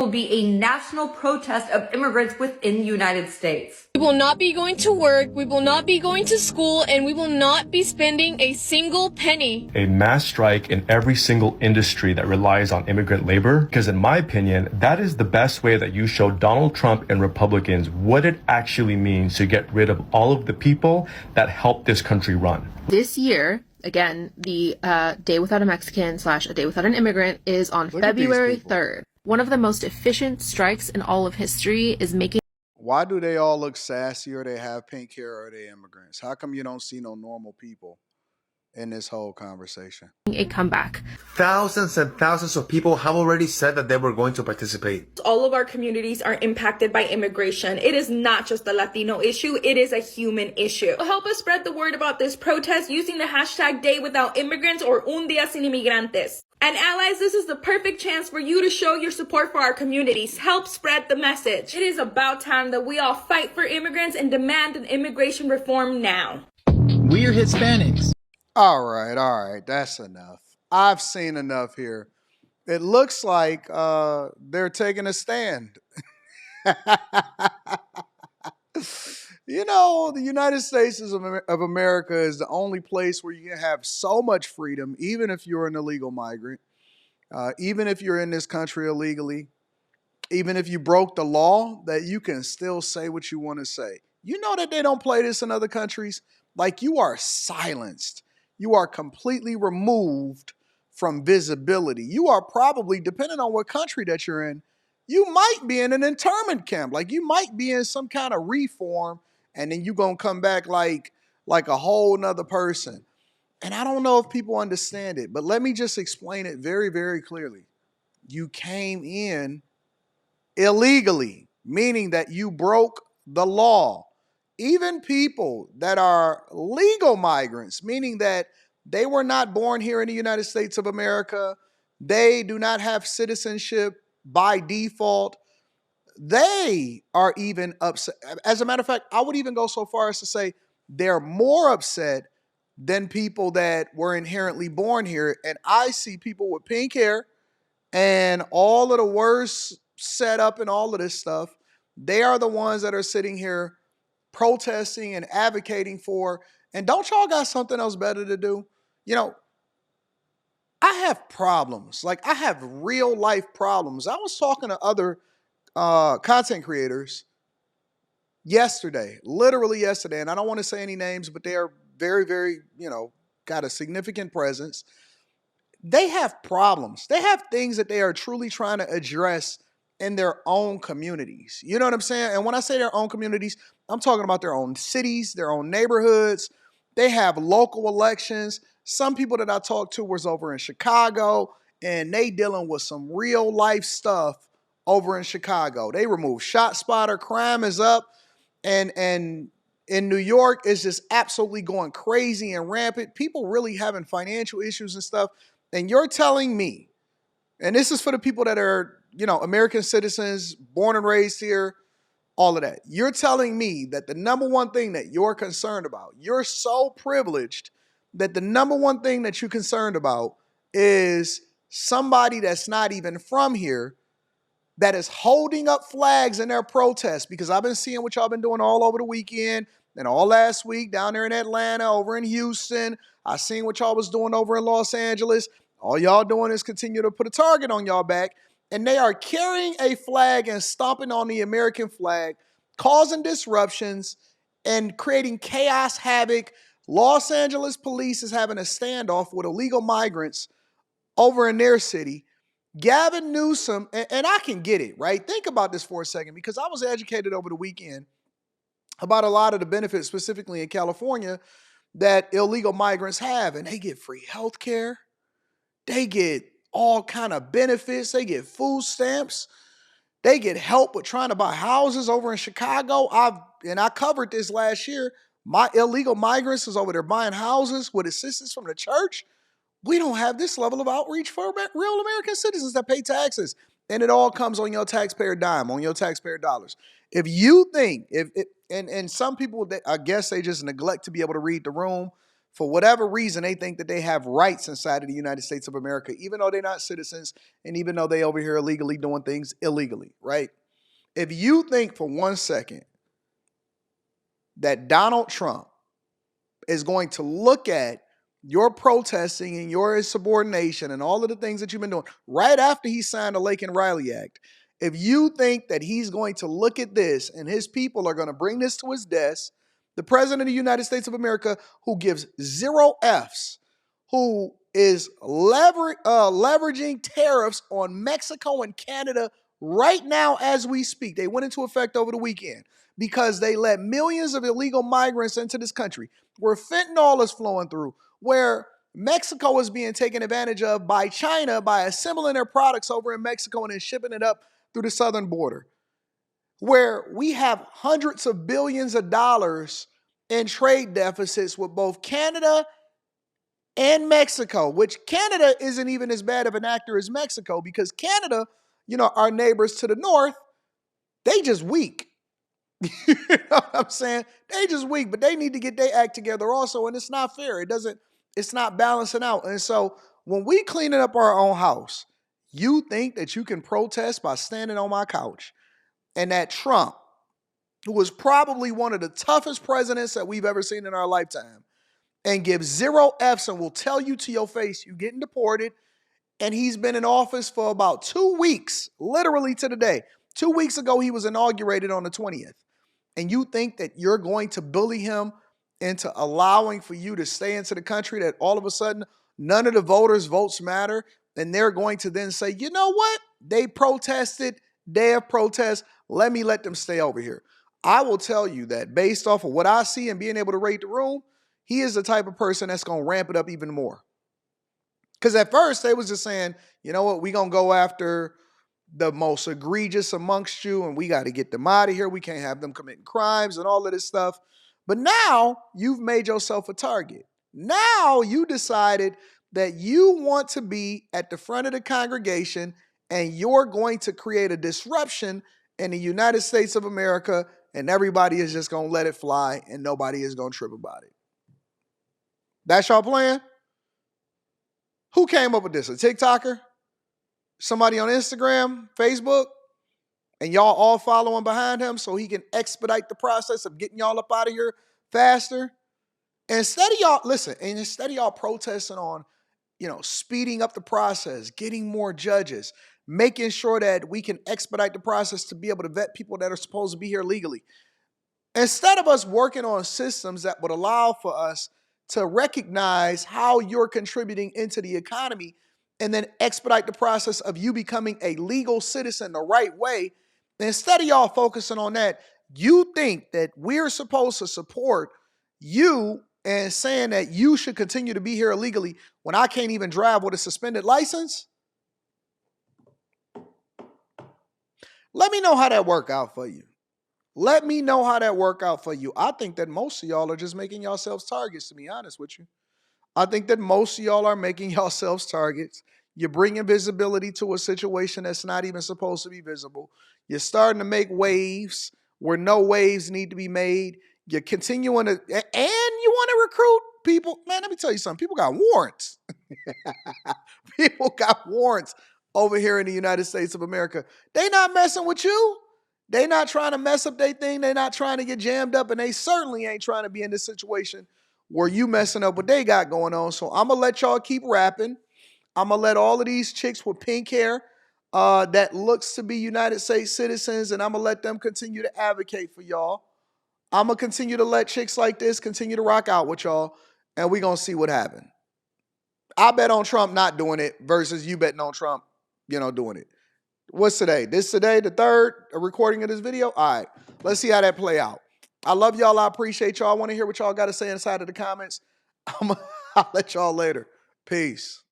will be a national protest of immigrants within the United States. We will not be going to work, we will not be going to school, and we will not be spending a single penny. A mass strike in every single industry that relies on immigrant labor, because in my opinion, that is the best way that you show Donald Trump and Republicans what it actually means to get rid of all of the people that help this country run. This year, again, the Day Without a Mexican / A Day Without an Immigrant is on February 3rd. One of the most efficient strikes in all of history is making... Why do they all look sassy, or they have pink hair, or they immigrants? How come you don't see no normal people in this whole conversation? a comeback. Thousands and thousands of people have already said that they were going to participate. All of our communities are impacted by immigration. It is not just a Latino issue, it is a human issue. Help us spread the word about this protest using the hashtag Day Without Immigrants or Un Día Sin Inmigrantes. And allies, this is the perfect chance for you to show your support for our communities. Help spread the message. It is about time that we all fight for immigrants and demand an immigration reform now. We are Hispanics. All right, that's enough. I've seen enough here. It looks like they're taking a stand. You know, the United States of America is the only place where you can have so much freedom, even if you're an illegal migrant, even if you're in this country illegally, even if you broke the law, that you can still say what you want to say. You know that they don't play this in other countries? Like, you are silenced. You are completely removed from visibility. You are probably, depending on what country that you're in, you might be in an internment camp. Like, you might be in some kind of reform, and then you're going to come back like a whole nother person. And I don't know if people understand it, but let me just explain it very, very clearly. You came in illegally, meaning that you broke the law. Even people that are legal migrants, meaning that they were not born here in the United States of America, they do not have citizenship by default, they are even upset. As a matter of fact, I would even go so far as to say they're more upset than people that were inherently born here. And I see people with pink hair and all of the worst setup and all of this stuff. They are the ones that are sitting here protesting and advocating for. And don't y'all got something else better to do? You know, I have problems. Like, I have real life problems. I was talking to other content creators yesterday, literally yesterday, and I don't want to say any names, but they are very, very, got a significant presence. They have problems. They have things that they are truly trying to address in their own communities. You know what I'm saying? And when I say their own communities, I'm talking about their own cities, their own neighborhoods. They have local elections. Some people that I talked to was over in Chicago, and they dealing with some real life stuff over in Chicago. They removed ShotSpotter. Crime is up. And in New York, it's just absolutely going crazy and rampant. People really having financial issues and stuff. And you're telling me, and this is for the people that are, American citizens, born and raised here, all of that. You're telling me that the number one thing that you're concerned about, you're so privileged that the number one thing that you're concerned about is somebody that's not even from here that is holding up flags in their protests. Because I've been seeing what y'all been doing all over the weekend and all last week down there in Atlanta, over in Houston. I seen what y'all was doing over in Los Angeles. All y'all doing is continue to put a target on y'all back. And they are carrying a flag and stomping on the American flag, causing disruptions and creating chaos, havoc. Los Angeles police is having a standoff with illegal migrants over in their city. Gavin Newsom, and I can get it, right? Think about this for a second, because I was educated over the weekend about a lot of the benefits, specifically in California, that illegal migrants have. And they get free health care. They get all kind of benefits. They get food stamps. They get help with trying to buy houses over in Chicago. I covered this last year. My illegal migrants is over there buying houses with assistance from the church. We don't have this level of outreach for real American citizens that pay taxes. And it all comes on your taxpayer dime, on your taxpayer dollars. If you think, and some people, I guess they just neglect to be able to read the room. For whatever reason, they think that they have rights inside of the United States of America, even though they're not citizens and even though they over here illegally doing things illegally, right? If you think for 1 second that Donald Trump is going to look at your protesting and your insubordination and all of the things that you've been doing right after he signed the Laken Riley Act, if you think that he's going to look at this and his people are going to bring this to his desk, the president of the United States of America, who gives 0 Fs, who is leveraging tariffs on Mexico and Canada right now as we speak. They went into effect over the weekend because they let millions of illegal migrants into this country where fentanyl is flowing through, where Mexico is being taken advantage of by China by assembling their products over in Mexico and then shipping it up through the southern border, where we have hundreds of billions of dollars in trade deficits with both Canada and Mexico, which Canada isn't even as bad of an actor as Mexico because Canada, our neighbors to the north, they just weak. You know what I'm saying? They just weak, but they need to get their act together also, and it's not fair. It's not balancing out. And so when we cleaning up our own house, you think that you can protest by standing on my couch, and that Trump, who was probably one of the toughest presidents that we've ever seen in our lifetime, and gives 0 Fs and will tell you to your face you're getting deported, and he's been in office for about 2 weeks, literally to the day. 2 weeks ago, he was inaugurated on the 20th. And you think that you're going to bully him into allowing for you to stay into the country, that all of a sudden none of the voters' votes matter, and they're going to then say, you know what? They protested, day of protest, let them stay over here. I will tell you that based off of what I see and being able to read the room, he is the type of person that's going to ramp it up even more. Because at first they was just saying, you know what, we're going to go after the most egregious amongst you and we got to get them out of here. We can't have them committing crimes and all of this stuff. But now you've made yourself a target. Now you decided that you want to be at the front of the congregation and you're going to create a disruption in the United States of America, and everybody is just going to let it fly and nobody is going to trip about it. That's y'all plan? Who came up with this? A TikToker? Somebody on Instagram, Facebook? And y'all all following behind him so he can expedite the process of getting y'all up out of here faster? Instead of y'all protesting on, speeding up the process, getting more judges, making sure that we can expedite the process to be able to vet people that are supposed to be here legally. Instead of us working on systems that would allow for us to recognize how you're contributing into the economy and then expedite the process of you becoming a legal citizen the right way, instead of y'all focusing on that, you think that we're supposed to support you and saying that you should continue to be here illegally when I can't even drive with a suspended license? Let me know how that worked out for you. Let me know how that worked out for you. I think that most of y'all are just making yourselves targets, to be honest with you. I think that most of y'all are making yourselves targets. You're bringing visibility to a situation that's not even supposed to be visible. You're starting to make waves where no waves need to be made. You're continuing to, and you want to recruit people. Man, let me tell you something. People got warrants. People got warrants over here in the United States of America. They not messing with you. They not trying to mess up their thing. They not trying to get jammed up, and they certainly ain't trying to be in this situation where you messing up what they got going on. So I'm going to let y'all keep rapping. I'm going to let all of these chicks with pink hair that looks to be United States citizens, and I'm going to let them continue to advocate for y'all. I'm going to continue to let chicks like this continue to rock out with y'all, and we're going to see what happens. I bet on Trump not doing it versus you betting on Trump, doing it. What's today? This today, the 3rd, a recording of this video? All right, let's see how that play out. I love y'all. I appreciate y'all. I want to hear what y'all got to say inside of the comments. I'll let y'all later. Peace.